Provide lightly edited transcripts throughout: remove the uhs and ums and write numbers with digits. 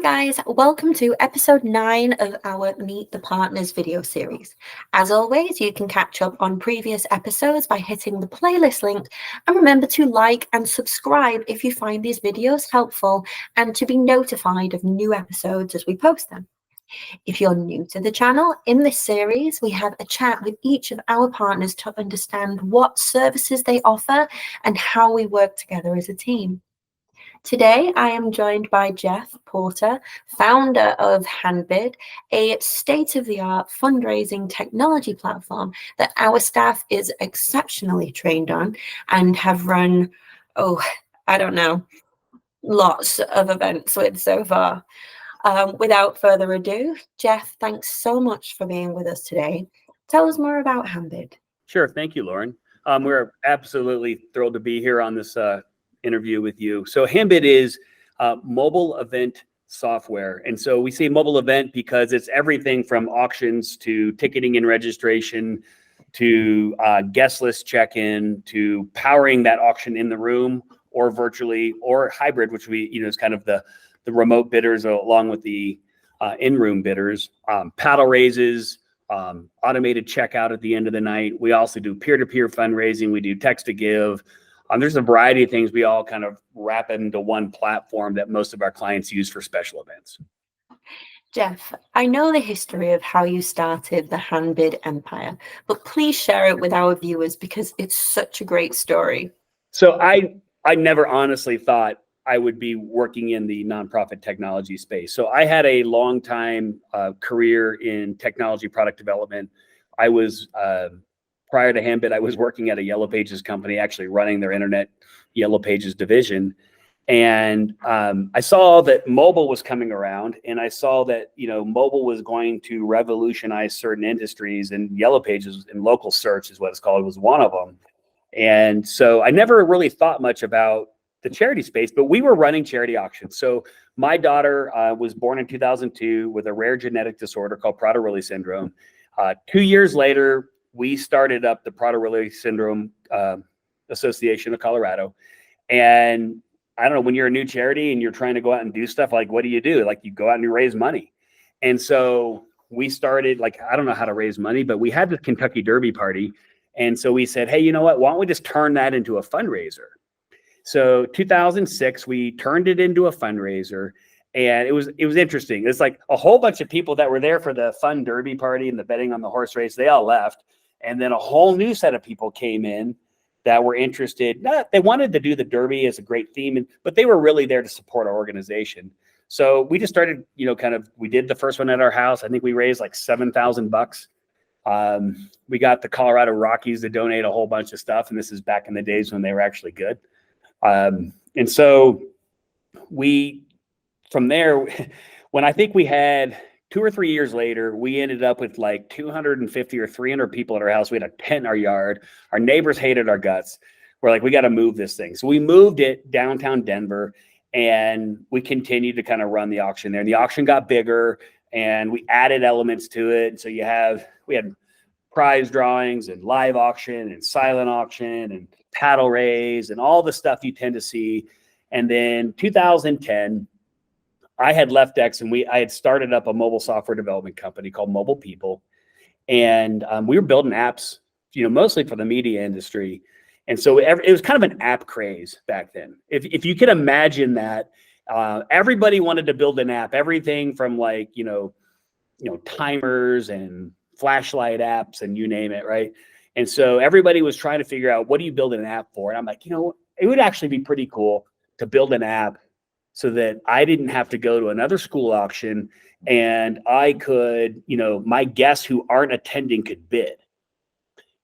guys, welcome to episode 9 of our Meet the Partners video series. As always, you can catch up on previous episodes by hitting the playlist link, and remember to like and subscribe if you find these videos helpful and to be notified of new episodes as we post them. If you're new to the channel, in this series we have a chat with each of our partners to understand what services they offer and how we work together as a team. Today, I am joined by Jeff Porter, founder of HandBid, a state-of-the-art fundraising technology platform that our staff is exceptionally trained on and have run, lots of events with so far. Without further ado, Jeff, thanks so much for being with us today. Tell us more about HandBid. Sure. Thank you, Lauren. We're absolutely thrilled to be here on this interview with you. So HandBid is mobile event software. And so we say mobile event because it's everything from auctions to ticketing and registration to guest list check-in to powering that auction in the room or virtually or hybrid, which is kind of the remote bidders along with the in-room bidders, paddle raises, automated checkout at the end of the night. We also do peer-to-peer fundraising. We do text to give. There's a variety of things we all kind of wrap into one platform that most of our clients use for special events. Jeff, I know the history of how you started the HandBid empire, but please share it with our viewers because it's such a great story. So I never honestly thought I would be working in the nonprofit technology space. So I had a long time career in technology product development. I was prior to HandBid, I was working at a Yellow Pages company, actually running their internet Yellow Pages division. And I saw that mobile was coming around, and I saw that mobile was going to revolutionize certain industries, and Yellow Pages and local search is what it's called was one of them. And so I never really thought much about the charity space, but we were running charity auctions. So my daughter was born in 2002 with a rare genetic disorder called Prader-Willi syndrome. 2 years later, we started up the Prader-Willi Syndrome Association of Colorado. And I don't know, when you're a new charity and you're trying to go out and do stuff, like, what do? Like, you go out and you raise money. And so we started, I don't know how to raise money, but we had the Kentucky Derby party. And so we said, hey, you know what? Why don't we just turn that into a fundraiser? So 2006, we turned it into a fundraiser. And it was interesting. It's like a whole bunch of people that were there for the fun Derby party and the betting on the horse race, they all left. And then a whole new set of people came in that were interested. They wanted to do the Derby as a great theme, but they were really there to support our organization. So we just started, we did the first one at our house. I think we raised like $7,000. We got the Colorado Rockies to donate a whole bunch of stuff. And this is back in the days when they were actually good. And so from there, when I think we had 2 or 3 years later, we ended up with like 250 or 300 people at our house. We had a tent in our yard. Our neighbors hated our guts. We're like, we got to move this thing. So we moved it downtown Denver, and we continued to kind of run the auction there. And the auction got bigger, and we added elements to it. So we had prize drawings and live auction and silent auction and paddle raise and all the stuff you tend to see. And then 2010, I had left X, and I had started up a mobile software development company called Mobile People. And we were building apps, mostly for the media industry. And so it was kind of an app craze back then. If you could imagine that, everybody wanted to build an app, everything from timers and flashlight apps and you name it, right? And so everybody was trying to figure out, what do you build an app for? And I'm like, it would actually be pretty cool to build an app so that I didn't have to go to another school auction, and I could, my guests who aren't attending could bid.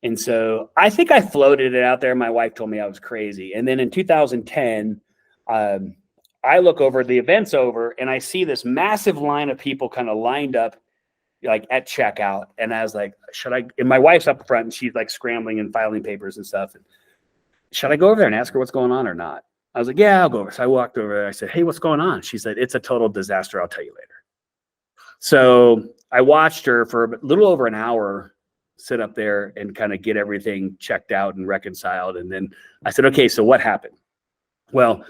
And so I think I floated it out there. My wife told me I was crazy. And then in 2010, I look over, the event's over, and I see this massive line of people kind of lined up like at checkout. And I was like, and my wife's up front, and she's like scrambling and filing papers and stuff. And should I go over there and ask her what's going on or not? I was like, yeah, I'll go over. So I walked over there. I said, hey, what's going on? She said, it's a total disaster. I'll tell you later. So I watched her for a little over an hour sit up there and kind of get everything checked out and reconciled. And then I said, okay, so what happened? Well,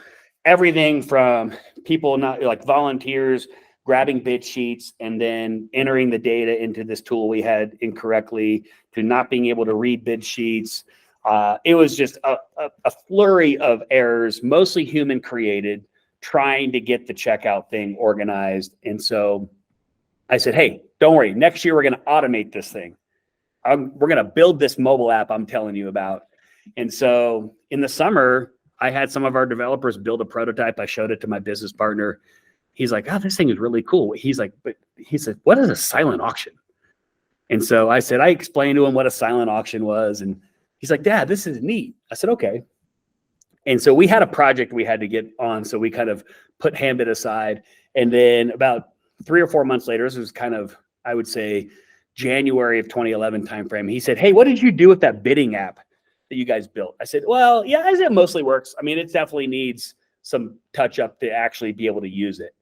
everything from people not like volunteers grabbing bid sheets and then entering the data into this tool we had incorrectly to not being able to read bid sheets. It was just a flurry of errors, mostly human created, trying to get the checkout thing organized. And so I said, hey, don't worry. Next year, we're going to automate this thing. We're going to build this mobile app I'm telling you about. And so in the summer, I had some of our developers build a prototype. I showed it to my business partner. He's like, oh, this thing is really cool. He said, what is a silent auction? And so I said, I explained to him what a silent auction was. And he's like, Dad, this is neat. I said, okay. And so we had a project we had to get on. So we kind of put HandBid aside. And then about 3 or 4 months later, this was kind of, I would say, January of 2011 timeframe. He said, hey, what did you do with that bidding app that you guys built? I said, well, yeah, as it mostly works. I mean, it definitely needs some touch up to actually be able to use it.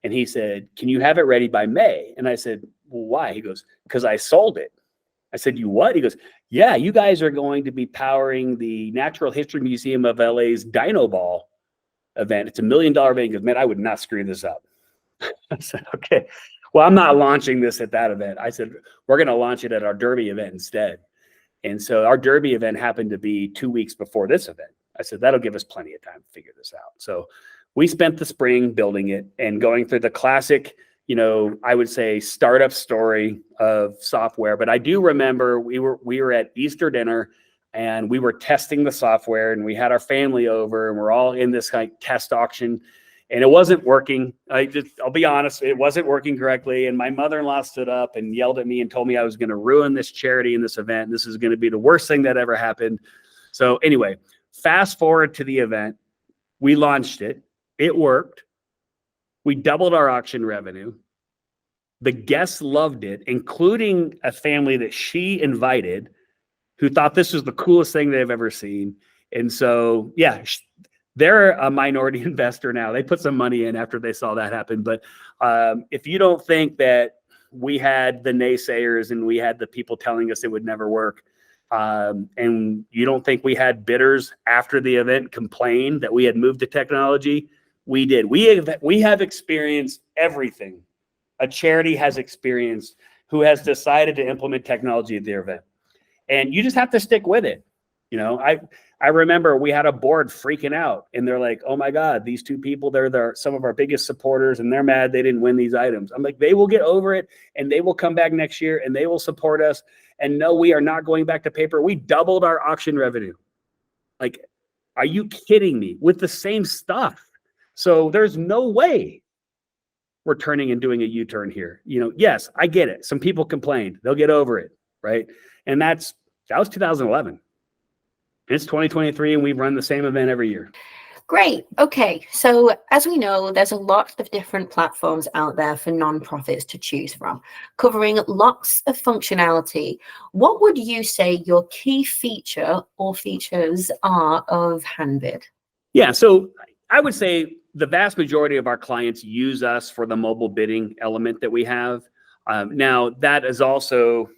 And he said, can you have it ready by May? And I said, well, why? He goes, because I sold it. I said, you what? He goes, yeah, you guys are going to be powering the Natural History Museum of LA's Dino Ball event. It's $1 million event. He goes, man, I would not screw this up. I said, okay, well, I'm not launching this at that event. I said, we're going to launch it at our Derby event instead. And so our Derby event happened to be 2 weeks before this event. I said, that'll give us plenty of time to figure this out. So we spent the spring building it and going through the classic, I would say startup story of software. But I do remember we were at Easter dinner and we were testing the software and we had our family over and we're all in this kind of test auction and it wasn't working. I'll be honest, it wasn't working correctly. And my mother-in-law stood up and yelled at me and told me I was going to ruin this charity in this event. This is going to be the worst thing that ever happened. So anyway, fast forward to the event. We launched it. It worked. We doubled our auction revenue. The guests loved it, including a family that she invited who thought this was the coolest thing they've ever seen. And so, yeah, they're a minority investor now. They put some money in after they saw that happen. But if you don't think that we had the naysayers and we had the people telling us it would never work, and you don't think we had bidders after the event complain that we had moved to technology, we did. We have experienced everything a charity has experienced who has decided to implement technology at their event. And you just have to stick with it. I remember we had a board freaking out and they're like, oh my God, these two people, they're some of our biggest supporters and they're mad they didn't win these items. I'm like, they will get over it and they will come back next year and they will support us. And no, we are not going back to paper. We doubled our auction revenue. Like, are you kidding me? With the same stuff. So there's no way we're turning and doing a U-turn here. Yes, I get it. Some people complained. They'll get over it, right? And that was 2011. It's 2023 and we run the same event every year. Great. Okay. So as we know, there's a lot of different platforms out there for nonprofits to choose from, covering lots of functionality. What would you say your key feature or features are of HandBid? Yeah. So I would say the vast majority of our clients use us for the mobile bidding element that we have. Now that is also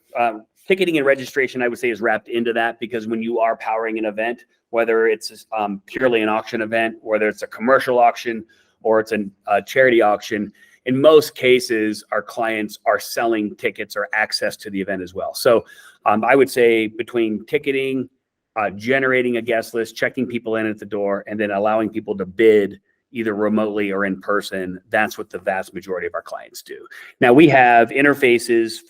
ticketing and registration, I would say, is wrapped into that because when you are powering an event, whether it's purely an auction event, whether it's a commercial auction or it's a charity auction, in most cases, our clients are selling tickets or access to the event as well. So I would say between ticketing, generating a guest list, checking people in at the door, and then allowing people to bid either remotely or in person, that's what the vast majority of our clients do. Now we have interfaces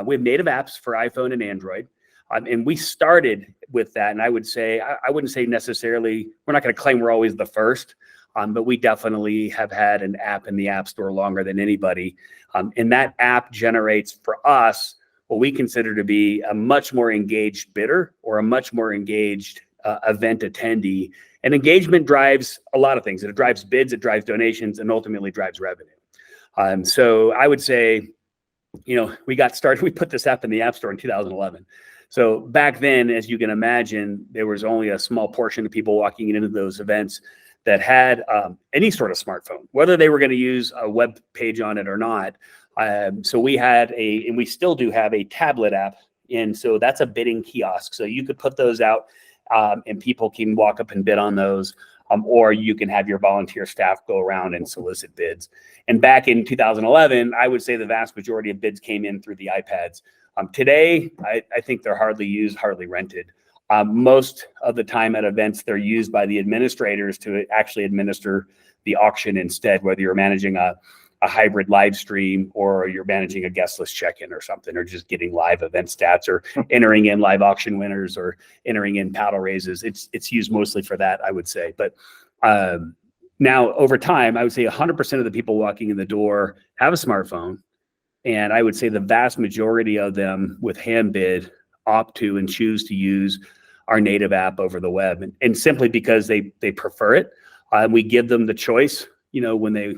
we have native apps for iPhone and Android. And we started with that. And I would say, I wouldn't say necessarily, we're not going to claim we're always the first, but we definitely have had an app in the App Store longer than anybody. And that app generates for us what we consider to be a much more engaged bidder or a much more engaged event attendee. And engagement drives a lot of things. It drives bids, it drives donations, and ultimately drives revenue. So I would say, we got started, we put this app in the App Store in 2011. So back then, as you can imagine, there was only a small portion of people walking into those events that had any sort of smartphone, whether they were going to use a web page on it or not. So we had and we still do have a tablet app. And so that's a bidding kiosk. So you could put those out and people can walk up and bid on those. or you can have your volunteer staff go around and solicit bids. And back in 2011, I would say the vast majority of bids came in through the iPads. Today, I think they're hardly used, hardly rented. Most of the time at events, they're used by the administrators to actually administer the auction instead, whether you're managing a hybrid live stream or you're managing a guest list check-in or something, or just getting live event stats or entering in live auction winners or entering in paddle raises. It's used mostly for that, I would say. But now over time, I would say 100% of the people walking in the door have a smartphone. And I would say the vast majority of them with HandBid opt to and choose to use our native app over the web. And simply because they prefer it. We give them the choice, when they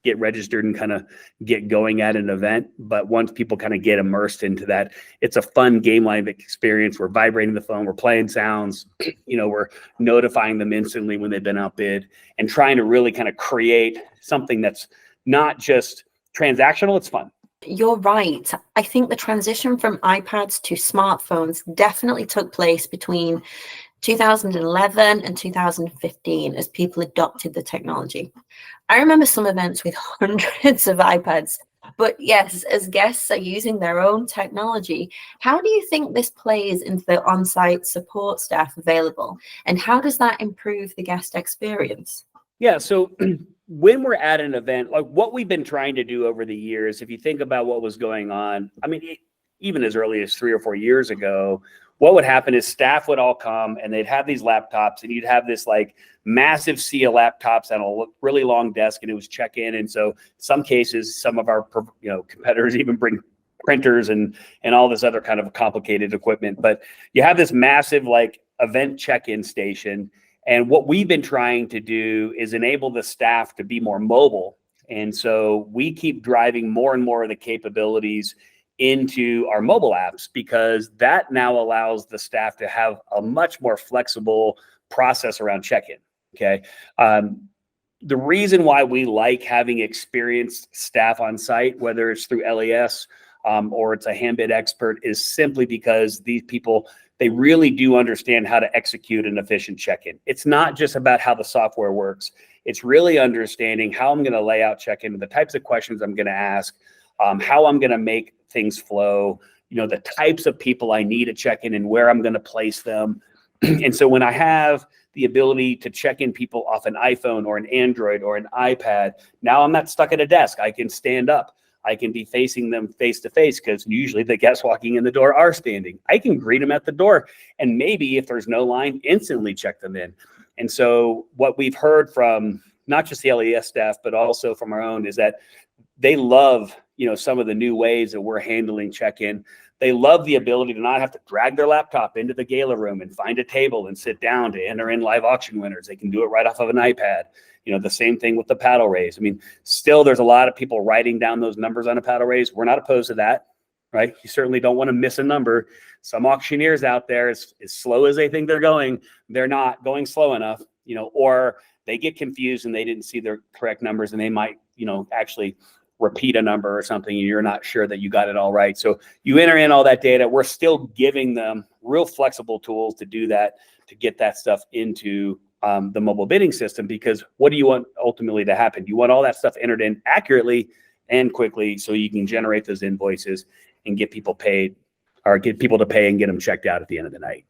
get registered and kind of get going at an event. But once people kind of get immersed into that, it's a fun game live experience. We're vibrating the phone, we're playing sounds, we're notifying them instantly when they've been outbid, and trying to really kind of create something that's not just transactional, it's fun. You're right. I think the transition from iPads to smartphones definitely took place between 2011 and 2015 as people adopted the technology. I remember some events with hundreds of iPads, but yes, as guests are using their own technology, how do you think this plays into the on-site support staff available, and how does that improve the guest experience? Yeah, so when we're at an event, like what we've been trying to do over the years, if you think about what was going on, even as early as 3 or 4 years ago, what would happen is staff would all come and they'd have these laptops, and you'd have this like massive sea of laptops on a really long desk, and it was check-in. And so some cases, some of our competitors even bring printers and all this other kind of complicated equipment. But you have this massive like event check-in station. And what we've been trying to do is enable the staff to be more mobile. And so we keep driving more and more of the capabilities into our mobile apps, because that now allows the staff to have a much more flexible process around check-in. Okay. The reason why we like having experienced staff on site, whether it's through LAS or it's a HandBid expert, is simply because these people, they really do understand how to execute an efficient check-in. It's not just about how the software works. It's really understanding how I'm going to lay out check-in, the types of questions I'm going to ask, how I'm going to make things flow, the types of people I need to check in and where I'm going to place them. And so when I have the ability to check in people off an iPhone or an Android or an iPad, now I'm not stuck at a desk. I can stand up. I can be facing them face to face, because usually the guests walking in the door are standing. I can greet them at the door, and maybe if there's no line, instantly check them in. And so what we've heard from not just the LES staff, but also from our own, is that they love, some of the new ways that we're handling check-in. They love the ability to not have to drag their laptop into the gala room and find a table and sit down to enter in live auction winners. They can do it right off of an iPad. The same thing with the paddle raise. Still there's a lot of people writing down those numbers on a paddle raise. We're not opposed to that, right? You certainly don't want to miss a number. Some auctioneers out there, as slow as they think they're going, they're not going slow enough, or they get confused and they didn't see their correct numbers, and they might, actually repeat a number or something, and you're not sure that you got it all right. So you enter in all that data. We're still giving them real flexible tools to do that, to get that stuff into the mobile bidding system, because what do you want ultimately to happen? You want all that stuff entered in accurately and quickly, so you can generate those invoices and get people paid, or get people to pay and get them checked out at the end of the night.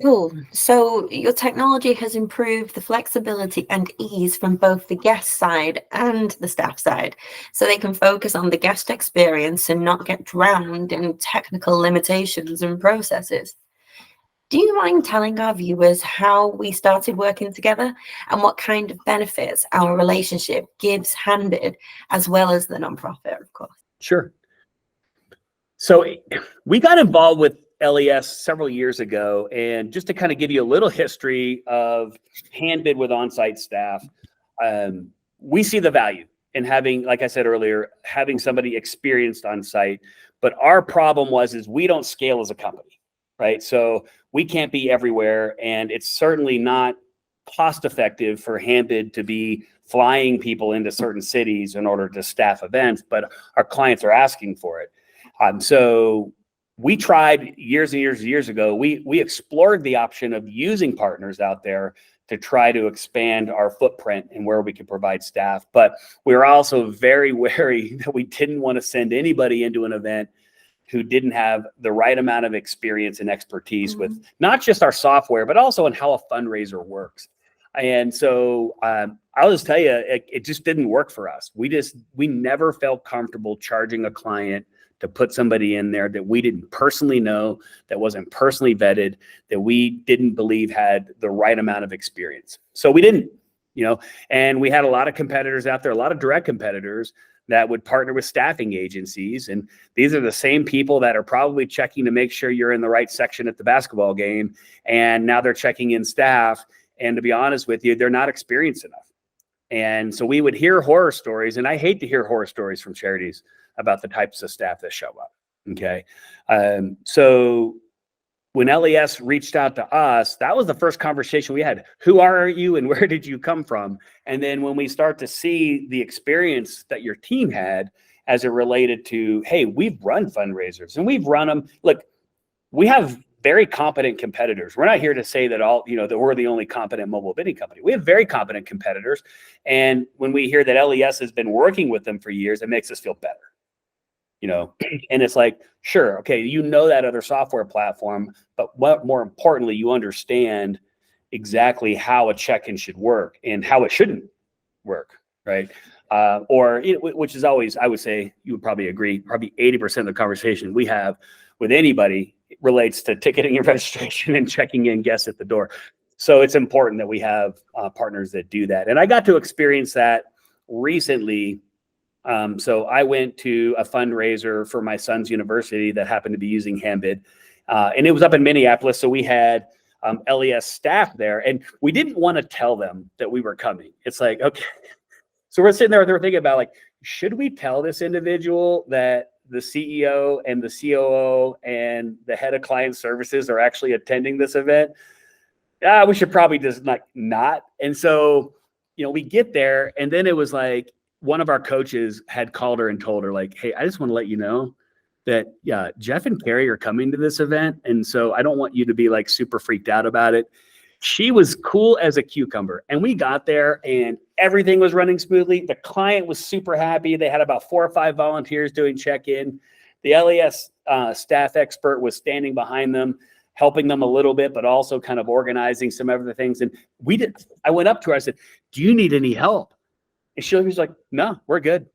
Cool. So your technology has improved the flexibility and ease from both the guest side and the staff side, so they can focus on the guest experience and not get drowned in technical limitations and processes. Do you mind telling our viewers how we started working together and what kind of benefits our relationship gives HandBid, as well as the nonprofit, of course? Sure. So we got involved with LES several years ago, and just to kind of give you a little history of HandBid with on-site staff, we see the value in having, like I said earlier, having somebody experienced on site. But our problem is we don't scale as a company, right? So we can't be everywhere, and it's certainly not cost effective for HandBid to be flying people into certain cities in order to staff events, but our clients are asking for it. So we tried years and years and years ago, we explored the option of using partners out there to try to expand our footprint and where we could provide staff. But we were also very wary that we didn't want to send anybody into an event who didn't have the right amount of experience and expertise with not just our software, but also in how a fundraiser works. And so I'll just tell you, it just didn't work for us. We never felt comfortable charging a client to put somebody in there that we didn't personally know, that wasn't personally vetted, that we didn't believe had the right amount of experience. So we didn't, and we had a lot of competitors out there, a lot of direct competitors that would partner with staffing agencies. And these are the same people that are probably checking to make sure you're in the right section at the basketball game. And now they're checking in staff. And to be honest with you, they're not experienced enough. And so we would hear horror stories, and I hate to hear horror stories from charities about the types of staff that show up. Okay. So when LES reached out to us, that was the first conversation we had. Who are you and where did you come from? And then when we start to see the experience that your team had as it related to, hey, we've run fundraisers and we've run them. Look, we have very competent competitors. We're not here to say that that we're the only competent mobile bidding company. We have very competent competitors. And when we hear that LES has been working with them for years, it makes us feel better. And it's like, sure, okay, that other software platform, but what more importantly, you understand exactly how a check-in should work and how it shouldn't work, right? Which is always, I would say, you would probably agree, probably 80% of the conversation we have with anybody relates to ticketing and registration and checking in guests at the door. So it's important that we have partners that do that. And I got to experience that recently. So I went to a fundraiser for my son's university that happened to be using HandBid. And it was up in Minneapolis. So we had LES staff there, and we didn't want to tell them that we were coming. It's like, okay. So we're sitting there, they're thinking about like, should we tell this individual that the CEO and the COO and the head of client services are actually attending this event? We should probably just not. And so, we get there, and then it was like, one of our coaches had called her and told her like, hey, I just want to let you know that, Jeff and Carrie are coming to this event. And so I don't want you to be like super freaked out about it. She was cool as a cucumber. And we got there and everything was running smoothly. The client was super happy. They had about 4 or 5 volunteers doing check-in. The LES staff expert was standing behind them, helping them a little bit, but also kind of organizing some of the things. And I went up to her, I said, do you need any help? And she was like, no, we're good.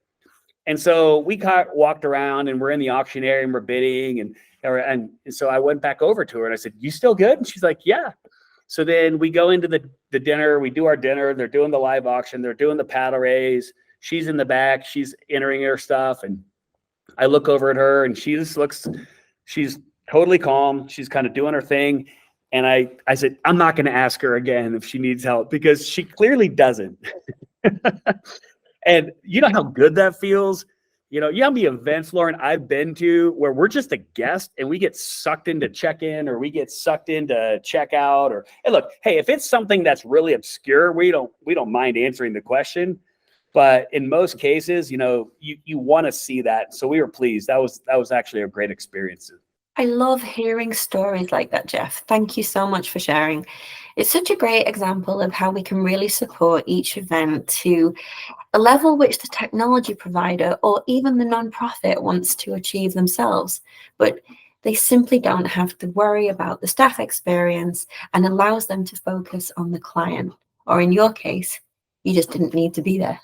And so we walked around and we're in the auction area and we're bidding. And so I went back over to her and I said, you still good? And she's like, yeah. So then we go into the dinner, we do our dinner. They're doing the live auction. They're doing the paddle raise. She's in the back. She's entering her stuff. And I look over at her and she's totally calm. She's kind of doing her thing. And I said, I'm not going to ask her again if she needs help because she clearly doesn't. And you know how good that feels? You know how many events, Lauren, I've been to where we're just a guest and we get sucked into check-in or we get sucked into check-out and look, hey, if it's something that's really obscure, we don't mind answering the question. But in most cases, you want to see that. So we were pleased. That was actually a great experience. I love hearing stories like that, Jeff. Thank you so much for sharing. It's such a great example of how we can really support each event to a level which the technology provider or even the nonprofit wants to achieve themselves. But they simply don't have to worry about the staff experience and allows them to focus on the client. Or in your case, you just didn't need to be there.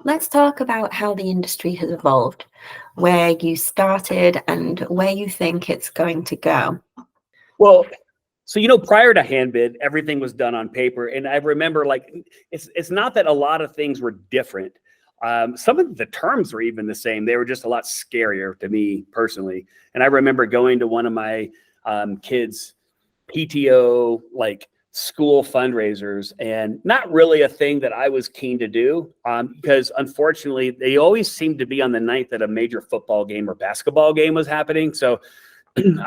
Let's talk about how the industry has evolved, where you started and where you think it's going to go. Well, so, prior to HandBid, everything was done on paper. And I remember it's not that a lot of things were different. Some of the terms were even the same. They were just a lot scarier to me personally. And I remember going to one of my kids' PTO, school fundraisers, and not really a thing that I was keen to do because unfortunately they always seemed to be on the night that a major football game or basketball game was happening. So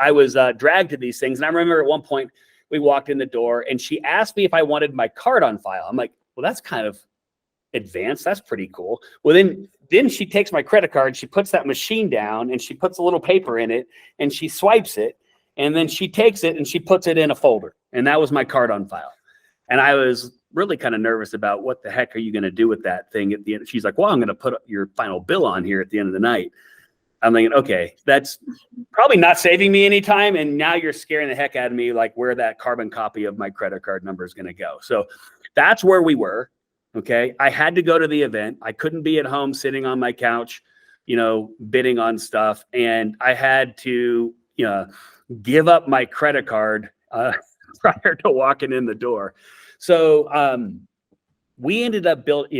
I was dragged to these things. And I remember at one point we walked in the door and she asked me if I wanted my card on file. I'm like, well, that's kind of advanced. That's pretty cool. Well, then then she takes my credit card, she puts that machine down and she puts a little paper in it and she swipes it. And then she takes it and she puts it in a folder. And that was my card on file. And I was really kind of nervous about what the heck are you going to do with that thing at the end. She's like, well, I'm going to put your final bill on here at the end of the night. I'm thinking, okay, that's probably not saving me any time. And now you're scaring the heck out of me, like where that carbon copy of my credit card number is going to go. So that's where we were. Okay. I had to go to the event. I couldn't be at home sitting on my couch, bidding on stuff. And I had to, give up my credit card prior to walking in the door. So, we ended up building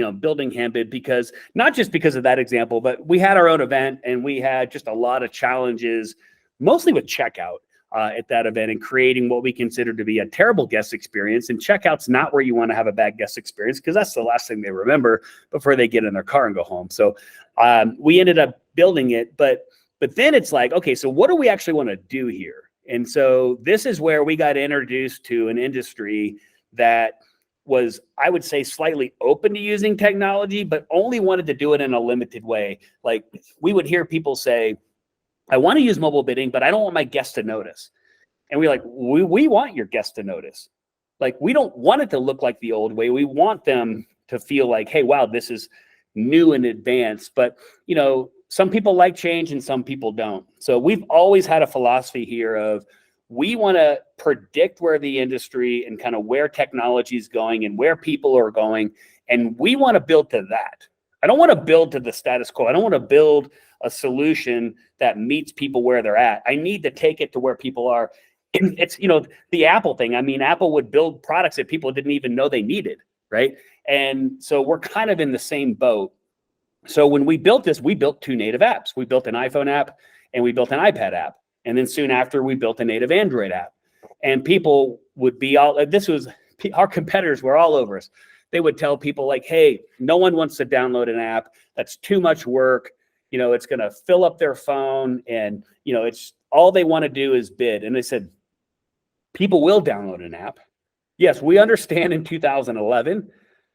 HandBid because not just because of that example, but we had our own event and we had just a lot of challenges, mostly with checkout at that event and creating what we consider to be a terrible guest experience. And checkout's not where you want to have a bad guest experience because that's the last thing they remember before they get in their car and go home. So we ended up building it, but then it's like, okay, so what do we actually want to do here? And so this is where we got introduced to an industry that was, I would say, slightly open to using technology, but only wanted to do it in a limited way. Like we would hear people say, I want to use mobile bidding, but I don't want my guests to notice. And we're like, we want your guests to notice. Like, we don't want it to look like the old way. We want them to feel like, hey, wow, this is new and advanced. But, some people like change and some people don't. So we've always had a philosophy here of, we want to predict where the industry and kind of where technology is going and where people are going. And we want to build to that. I don't want to build to the status quo. I don't want to build a solution that meets people where they're at. I need to take it to where people are. It's, the Apple thing. I mean, Apple would build products that people didn't even know they needed, right? And so we're kind of in the same boat. So when we built this, we built two native apps. We built an iPhone app and we built an iPad app. And then soon after, we built a native Android app. And people would be our competitors were all over us. They would tell people like, hey, no one wants to download an app. That's too much work. It's going to fill up their phone. And, it's all they want to do is bid. And they said, people will download an app. Yes, we understand in 2011,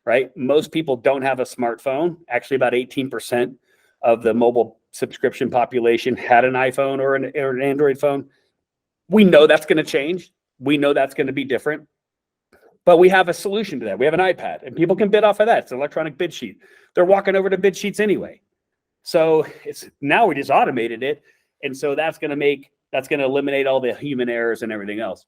right? Most people don't have a smartphone. Actually, about 18% of the mobile subscription population had an iPhone or an Android phone. We know that's going to change. We know that's going to be different. But we have a solution to that. We have an iPad, and people can bid off of that. It's an electronic bid sheet. They're walking over to bid sheets anyway. So now we just automated it. And so that's going to eliminate all the human errors and everything else.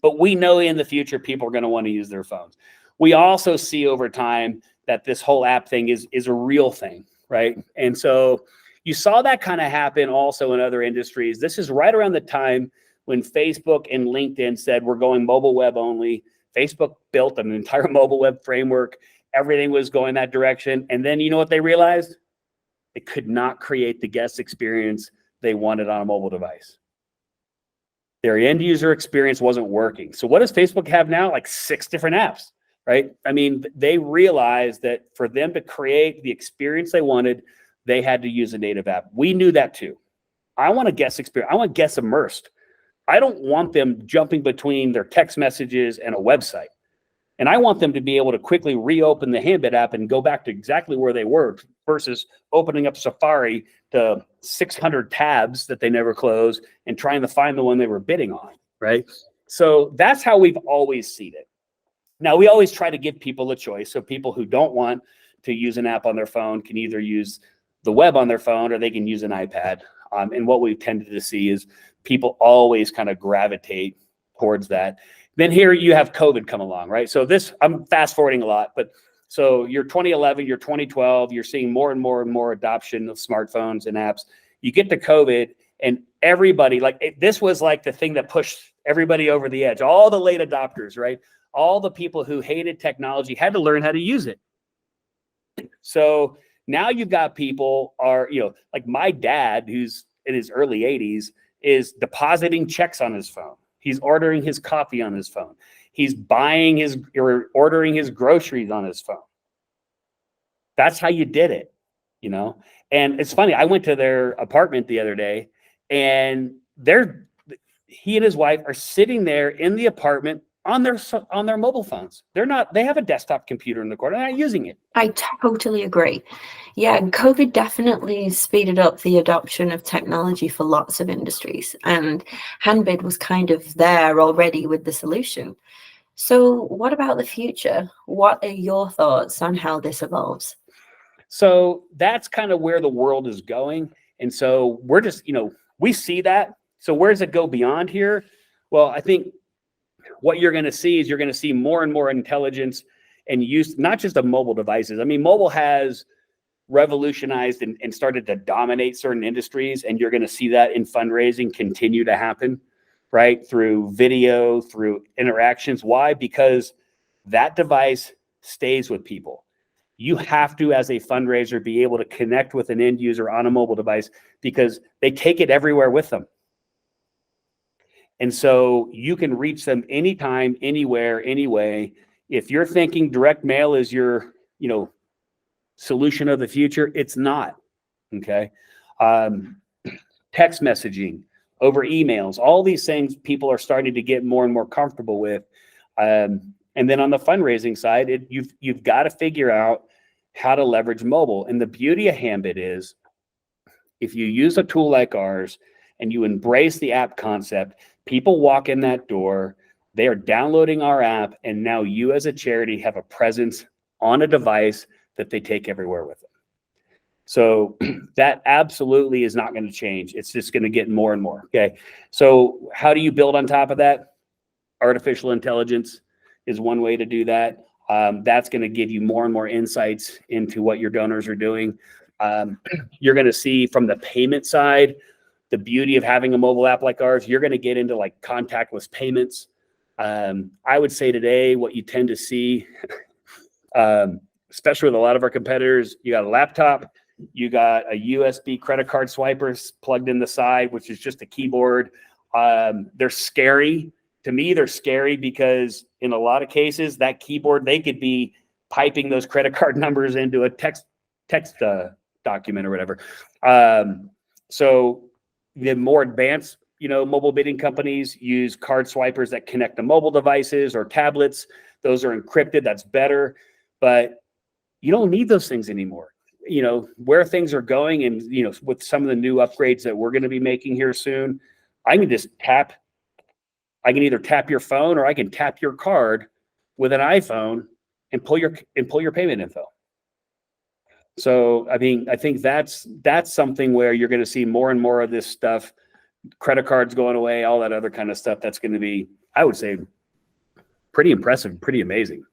But we know in the future, people are going to want to use their phones. We also see over time that this whole app thing is a real thing, right? And so you saw that kind of happen also in other industries. This is right around the time when Facebook and LinkedIn said, we're going mobile web only. Facebook built an entire mobile web framework. Everything was going that direction. And then you know what they realized? They could not create the guest experience they wanted on a mobile device. Their end user experience wasn't working. So what does Facebook have now? Like 6 different apps, right? I mean, they realized that for them to create the experience they wanted, they had to use a native app. We knew that too. I want a guest experience. I want guests immersed. I don't want them jumping between their text messages and a website. And I want them to be able to quickly reopen the HandBid app and go back to exactly where they were versus opening up Safari to 600 tabs that they never close and trying to find the one they were bidding on, right? So that's how we've always seen it. Now, we always try to give people a choice. So people who don't want to use an app on their phone can either use the web on their phone or they can use an iPad. And what we've tended to see is people always kind of gravitate towards that. Then here you have COVID come along, right? So this, I'm fast forwarding a lot, but so you're 2011, you're 2012, you're seeing more and more and more adoption of smartphones and apps. You get to COVID and everybody, this was like the thing that pushed everybody over the edge. All the late adopters, right? All the people who hated technology had to learn how to use it. So now you've got people like my dad, who's in his early 80s, is depositing checks on his phone. He's ordering his coffee on his phone. He's ordering his groceries on his phone. That's how you did it, And it's funny, I went to their apartment the other day and he and his wife are sitting there in the apartment on their mobile phones. They have a desktop computer in the corner. They're not using it. I totally agree. Yeah, COVID definitely speeded up the adoption of technology for lots of industries, and HandBid was kind of there already with the solution. So what about the future? What are your thoughts on how this evolves? So that's kind of where the world is going. And so we're just, we see that. So where does it go beyond here? Well, I think what you're going to see is you're going to see more and more intelligence and use, not just of mobile devices. I mean, mobile has revolutionized and started to dominate certain industries, and you're going to see that in fundraising continue to happen, right? Through video, through interactions. Why? Because that device stays with people. You have to, as a fundraiser, be able to connect with an end user on a mobile device because they take it everywhere with them. And so you can reach them anytime, anywhere, anyway. If you're thinking direct mail is your, solution of the future, it's not. Okay. Text messaging over emails, all these things people are starting to get more and more comfortable with. And then on the fundraising side, you've got to figure out how to leverage mobile. And the beauty of HandBid is if you use a tool like ours and you embrace the app concept, people walk in that door, they are downloading our app, and now you as a charity have a presence on a device that they take everywhere with them. So that absolutely is not going to change. It's just going to get more and more. Okay. So how do you build on top of that? Artificial intelligence is one way to do that. That's going to give you more and more insights into what your donors are doing. You're going to see from the payment side, the beauty of having a mobile app like ours. You're going to get into like contactless payments. I would say today what you tend to see, especially with a lot of our competitors, you got a laptop, you got a USB credit card swipers plugged in the side, which is just a keyboard. They're scary. To me, they're scary because in a lot of cases, that keyboard, they could be piping those credit card numbers into a text document or whatever. So the more advanced, mobile bidding companies use card swipers that connect to mobile devices or tablets. Those are encrypted. That's better. But you don't need those things anymore. Where things are going and, with some of the new upgrades that we're going to be making here soon, I can either tap your phone or I can tap your card with an iPhone and pull your payment info. So, I think that's something where you're going to see more and more of this stuff, credit cards going away, all that other kind of stuff. That's going to be, I would say, pretty impressive, pretty amazing.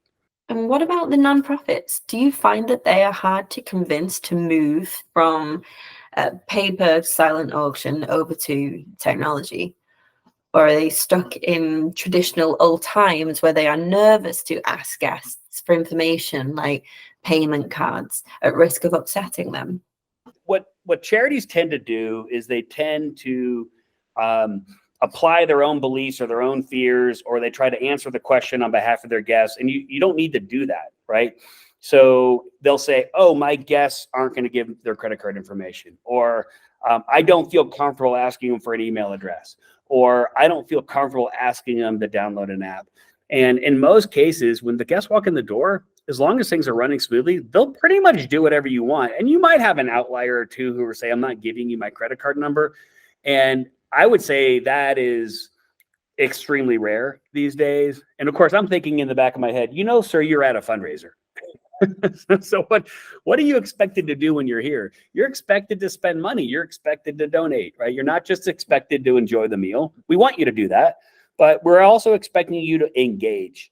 And what about the nonprofits? Do you find that they are hard to convince to move from paper silent auction over to technology? Or are they stuck in traditional old times where they are nervous to ask guests for information like payment cards at risk of upsetting them? What charities tend to do is they tend to apply their own beliefs or their own fears, or they try to answer the question on behalf of their guests. And you don't need to do that, right? So they'll say, oh, my guests aren't going to give their credit card information, or I don't feel comfortable asking them for an email address, or I don't feel comfortable asking them to download an app. And in most cases, when the guests walk in the door, as long as things are running smoothly, they'll pretty much do whatever you want. And you might have an outlier or two who will say, I'm not giving you my credit card number. And I would say that is extremely rare these days. And of course, I'm thinking in the back of my head, sir, you're at a fundraiser. So what are you expected to do when you're here? You're expected to spend money. You're expected to donate, right? You're not just expected to enjoy the meal. We want you to do that, but we're also expecting you to engage.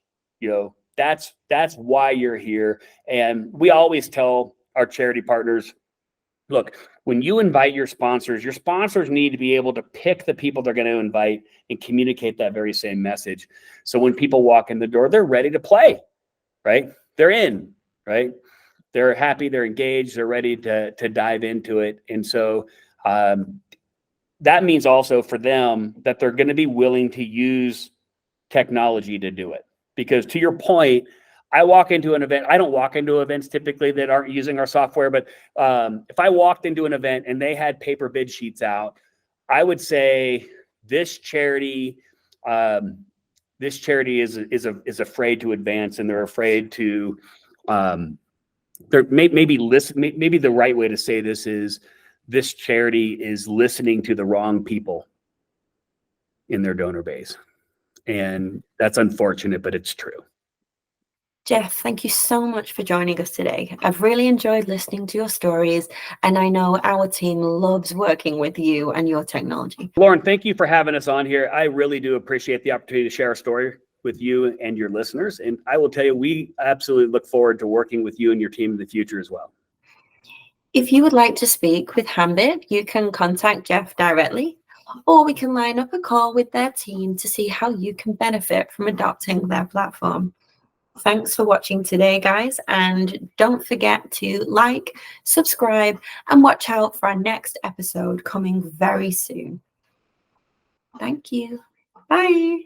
That's why you're here. And we always tell our charity partners, look, when you invite your sponsors need to be able to pick the people they're going to invite and communicate that very same message. So when people walk in the door, they're ready to play, right? They're in, right? They're happy, they're engaged, they're ready to dive into it. And so that means also for them that they're going to be willing to use technology to do it. Because to your point, I walk into an event. I don't walk into events typically that aren't using our software, but if I walked into an event and they had paper bid sheets out, I would say this charity this charity is afraid to advance, and they're afraid to maybe listen. Maybe the right way to say this is this charity is listening to the wrong people in their donor base, and that's unfortunate, but it's true. Jeff, thank you so much for joining us today. I've really enjoyed listening to your stories, and I know our team loves working with you and your technology. Lauren, thank you for having us on here. I really do appreciate the opportunity to share our story with you and your listeners. And I will tell you, we absolutely look forward to working with you and your team in the future as well. If you would like to speak with HandBid, you can contact Jeff directly, or we can line up a call with their team to see how you can benefit from adopting their platform. Thanks for watching today, guys, and don't forget to like, subscribe, and watch out for our next episode coming very soon. Thank you. Bye.